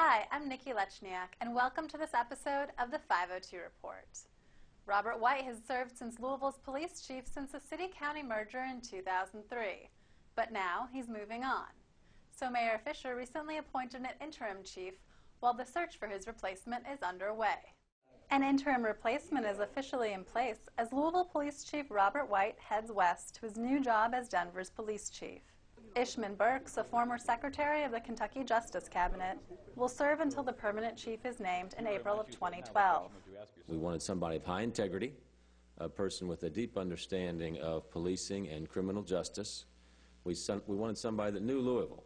Hi, I'm Nikki Lechniak, and welcome to this episode of the 502 Report. Robert White has served since Louisville's police chief since the city-county merger in 2003, but now he's moving on. So Mayor Fischer recently appointed an interim chief while the search for his replacement is underway. An interim replacement is officially in place as Louisville Police Chief Robert White heads west to his new job as Denver's police chief. Ishman Burks, a former secretary of the Kentucky Justice Cabinet, will serve until the permanent chief is named in April of 2012. We wanted somebody of high integrity, a person with a deep understanding of policing and criminal justice. We wanted somebody that knew Louisville,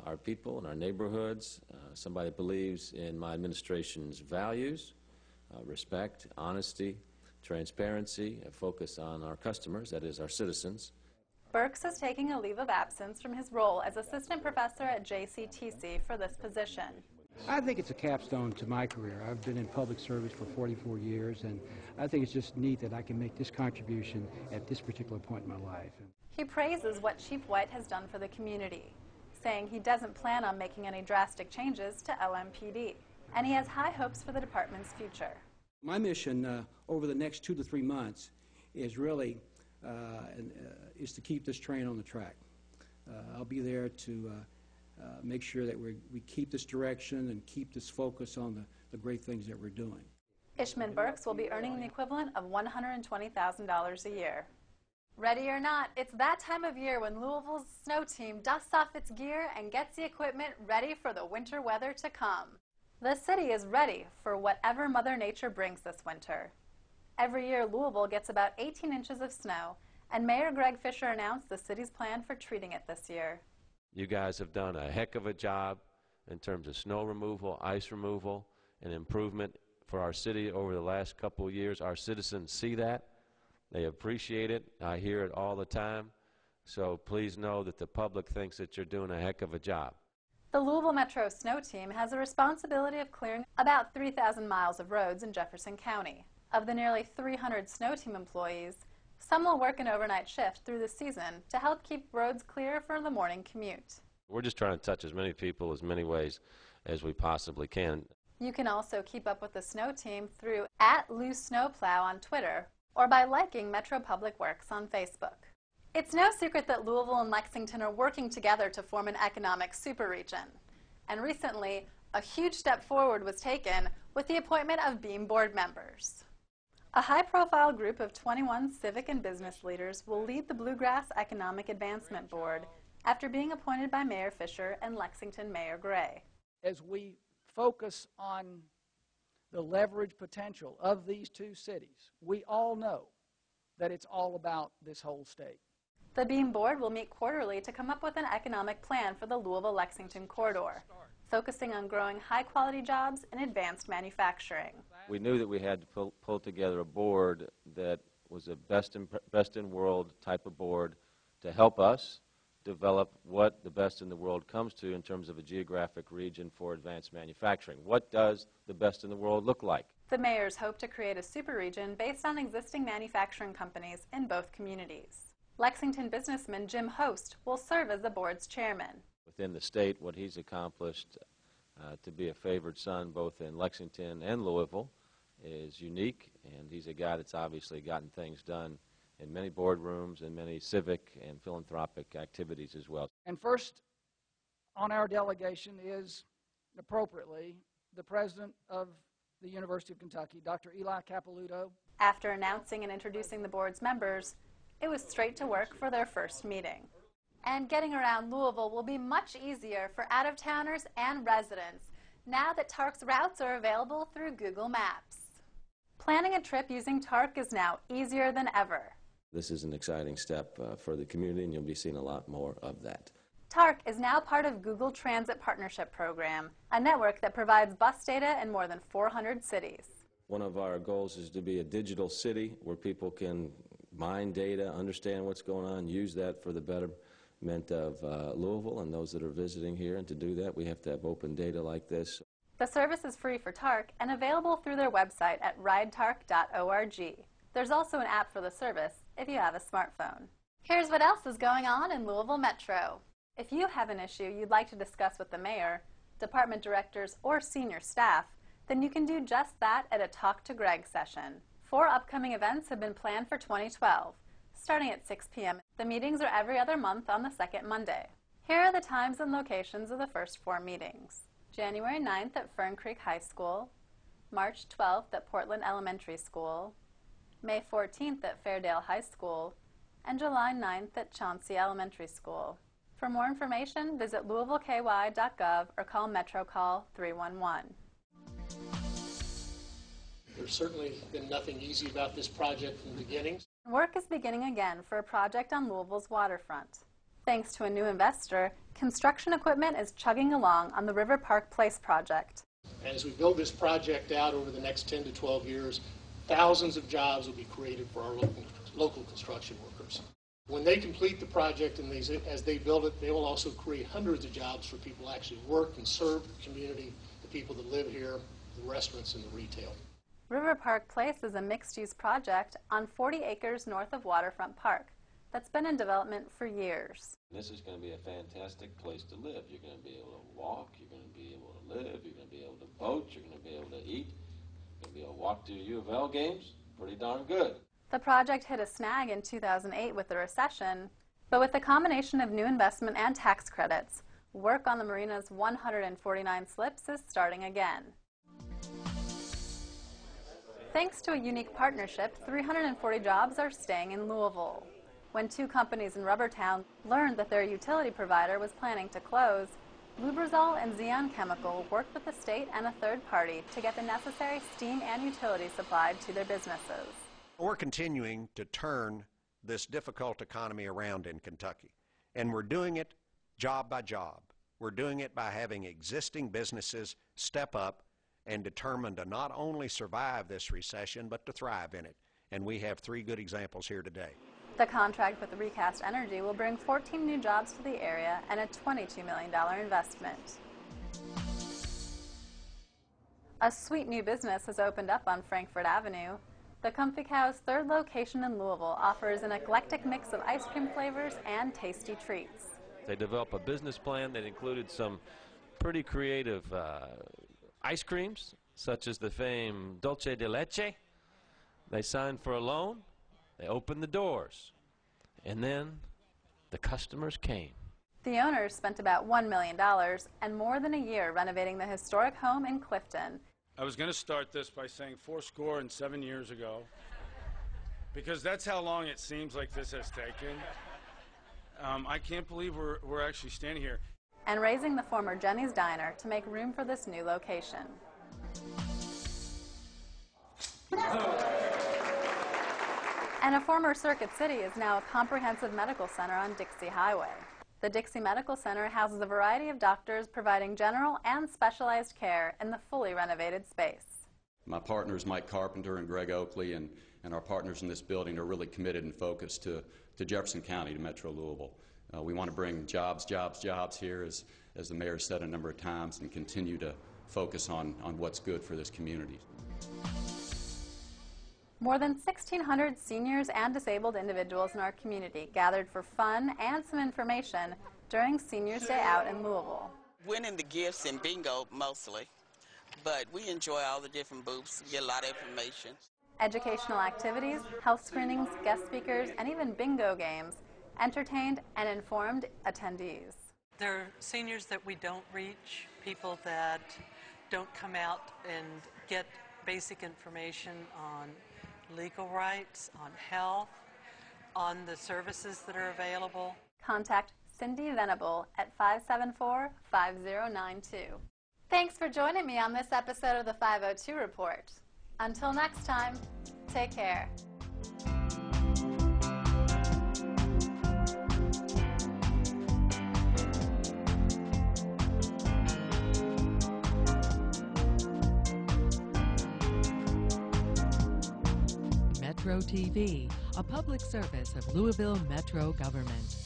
our people and our neighborhoods, somebody that believes in my administration's values, respect, honesty, transparency, a focus on our customers, that is our citizens. Burks is taking a leave of absence from his role as assistant professor at JCTC for this position. I think it's a capstone to my career. I've been in public service for 44 years, and I think it's just neat that I can make this contribution at this particular point in my life. He praises what Chief White has done for the community, saying he doesn't plan on making any drastic changes to LMPD, and he has high hopes for the department's future. My mission over the next 2 to 3 months is really is to keep this train on the track. I'll be there to make sure that we keep this direction and keep this focus on the great things that we're doing. Ishman Burks will be earning the equivalent of $120,000 a year. Ready or not, it's that time of year when Louisville's snow team dusts off its gear and gets the equipment ready for the winter weather to come. The city is ready for whatever Mother Nature brings this winter. Every year, Louisville gets about 18 inches of snow, and Mayor Fischer announced the city's plan for treating it this year. You guys have done a heck of a job in terms of snow removal, ice removal, and improvement for our city over the last couple of years. Our citizens see that. They appreciate it. I hear it all the time. So please know that the public thinks that you're doing a heck of a job. The Louisville Metro Snow Team has the responsibility of clearing about 3,000 miles of roads in Jefferson County. Of the nearly 300 Snow Team employees, some will work an overnight shift through the season to help keep roads clear for the morning commute. We're just trying to touch as many people as many ways as we possibly can. You can also keep up with the Snow Team through @LouSnowplow on Twitter or by liking Metro Public Works on Facebook. It's no secret that Louisville and Lexington are working together to form an economic superregion. And recently, a huge step forward was taken with the appointment of Beam board members. A high-profile group of 21 civic and business leaders will lead the Bluegrass Economic Advancement Board after being appointed by Mayor Fischer and Lexington Mayor Gray. As we focus on the leverage potential of these two cities, we all know that it's all about this whole state. The Beam board will meet quarterly to come up with an economic plan for the Louisville-Lexington corridor, focusing on growing high-quality jobs in advanced manufacturing. We knew that we had to pull together a board that was a best-in-world type of board to help us develop what the best in the world comes to in terms of a geographic region for advanced manufacturing. What does the best in the world look like? The mayors hope to create a superregion based on existing manufacturing companies in both communities. Lexington businessman Jim Host will serve as the board's chairman. Within the state, what he's accomplished to be a favored son both in Lexington and Louisville is unique, and he's a guy that's obviously gotten things done in many boardrooms and many civic and philanthropic activities as well. And first on our delegation is, appropriately, the president of the University of Kentucky, Dr. Eli Capilouto. After announcing and introducing the board's members, it was straight to work for their first meeting. And getting around Louisville will be much easier for out-of-towners and residents now that TARC's routes are available through Google Maps. Planning a trip using TARC is now easier than ever. This is an exciting step for the community, and you'll be seeing a lot more of that. TARC is now part of Google Transit Partnership Program, a network that provides bus data in more than 400 cities. One of our goals is to be a digital city where people can mine data, understand what's going on, use that for the betterment of Louisville and those that are visiting here. And to do that, we have to have open data like this. The service is free for TARC and available through their website at ridetarc.org. There's also an app for the service if you have a smartphone. Here's what else is going on in Louisville Metro. If you have an issue you'd like to discuss with the mayor, department directors, or senior staff, then you can do just that at a Talk to Greg session. 4 upcoming events have been planned for 2012, starting at 6 p.m. The meetings are every other month on the second Monday. Here are the times and locations of the first 4 meetings. January 9th at Fern Creek High School, March 12th at Portland Elementary School, May 14th at Fairdale High School, and July 9th at Chauncey Elementary School. For more information, visit louisvilleky.gov or call Metro Call 311. There's certainly been nothing easy about this project from the beginning. Work is beginning again for a project on Louisville's waterfront. Thanks to a new investor, construction equipment is chugging along on the River Park Place project. As we build this project out over the next 10 to 12 years, thousands of jobs will be created for our local construction workers. When they complete the project and as they build it, they will also create hundreds of jobs for people who actually work and serve the community, the people that live here, the restaurants, and the retail. River Park Place is a mixed-use project on 40 acres north of Waterfront Park that's been in development for years. This is going to be a fantastic place to live. You're going to be able to walk, you're going to be able to live, you're going to be able to boat, you're going to be able to eat, you're going to be able to walk to U of L games. Pretty darn good. The project hit a snag in 2008 with the recession, but with the combination of new investment and tax credits, work on the marina's 149 slips is starting again. Thanks to a unique partnership, 340 jobs are staying in Louisville. When 2 companies in Rubbertown learned that their utility provider was planning to close, Lubrizol and Xeon Chemical worked with the state and a third party to get the necessary steam and utilities supplied to their businesses. We're continuing to turn this difficult economy around in Kentucky, and we're doing it job by job. We're doing it by having existing businesses step up and determined to not only survive this recession, but to thrive in it. And we have 3 good examples here today. The contract with Recast Energy will bring 14 new jobs to the area and a $22 million investment. A sweet new business has opened up on Frankfort Avenue. The Comfy Cow's 3rd location in Louisville offers an eclectic mix of ice cream flavors and tasty treats. They developed a business plan that included some pretty creative ice creams, such as the famed Dulce de Leche. They signed for a loan, they opened the doors, and then the customers came. The owners spent about $1 million and more than a year renovating the historic home in Clifton. I was going to start this by saying 77 years ago, because that's how long it seems like this has taken. I can't believe we're actually standing here. And raising the former Jenny's Diner to make room for this new location. And a former Circuit City is now a comprehensive medical center on Dixie Highway. The Dixie Medical Center houses a variety of doctors providing general and specialized care in the fully renovated space. My partners, Mike Carpenter and Greg Oakley, and our partners in this building are really committed and focused to Jefferson County, to Metro Louisville. We want to bring jobs here, as the mayor said a number of times, and continue to focus on what's good for this community. More than 1,600 seniors and disabled individuals in our community gathered for fun and some information during Seniors Day Out in Louisville. Winning the gifts and bingo mostly, but we enjoy all the different booths, get a lot of information. Educational activities, health screenings, guest speakers, and even bingo games entertained and informed attendees. There are seniors that we don't reach, people that don't come out and get basic information on legal rights, on health, on the services that are available. Contact Cindy Venable at 574-5092. Thanks for joining me on this episode of the 502 Report. Until next time, take care. Metro TV, a public service of Louisville Metro government.